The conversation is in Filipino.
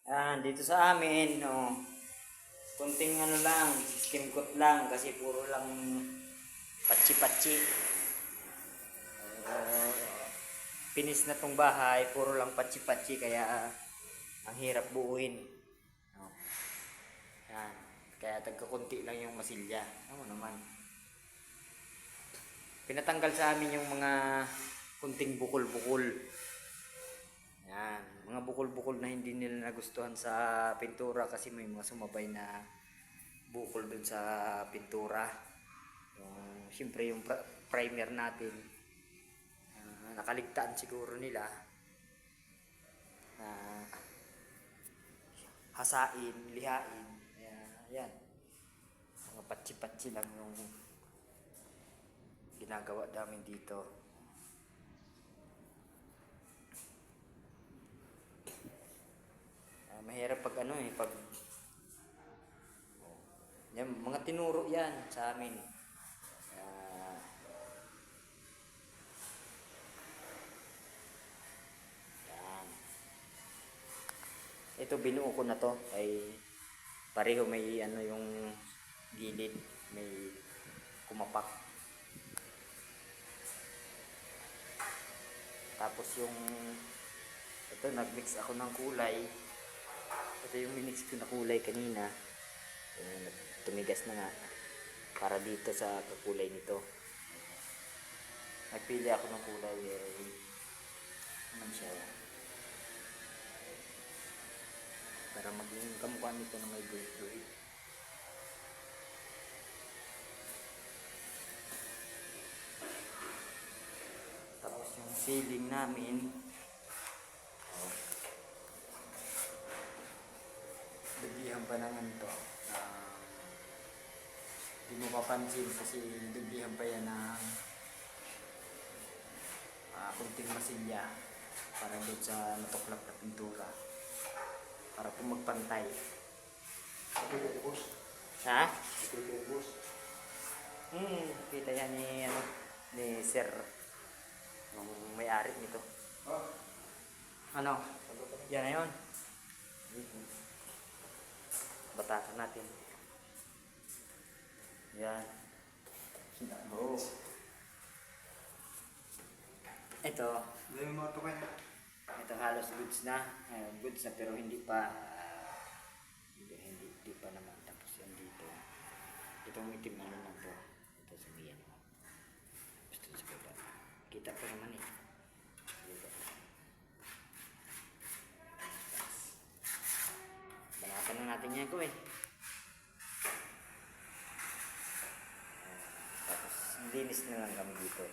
Dito sa amin, no, kunting ano lang, skim coat lang kasi puro lang patsi-patsi. Uh, Pinis na tong bahay, puro lang patsi-patsi kaya ang hirap buuin. No. Yan. Kaya tagkakunti lang yung masilya. Ano naman. Pinatanggal sa amin yung mga kunting bukol-bukol. Yan, mga bukol-bukol na hindi nila nagustuhan sa pintura kasi may mga sumabay na bukol dun sa pintura. Yung, siyempre yung primer natin, nakaligtaan siguro nila na hasain, lihain. Yan, mga patsi-patsi lang yung ginagawa namin dito. Mahirap pag pag yan, mga tinuro yan sa amin. Yan. Ito binuo ko na to ay pareho may yung gilid, may kumapak. Tapos yung ito nagmix ako ng kulay. Ito yung minix ko na kulay kanina. Tumigas na nga para dito sa kulay nito. Nagpili ako ng kulay naman siya para maging kamukha nito na may gold. Tapos yung ceiling namin, dublihan pa naman to. Hindi mo papansin kasi dublihan pa yan ng kunting masilya para doon sa natuklap na pintura para po magpantay. Ha? Kita yan ni Sir yung may-ari nito. Ano? Yan na yun. Batakan natin. Yan. Oh. Ito halos goods na. Goods na pero hindi pa hindi pa naman. Tapos yan dito. Itong itim na lang to. Ito sabihin mo. Gusto sa baba. Kita pa naman eh. Balatan na natin yan ko eh. Tapos linis na lang kami dito.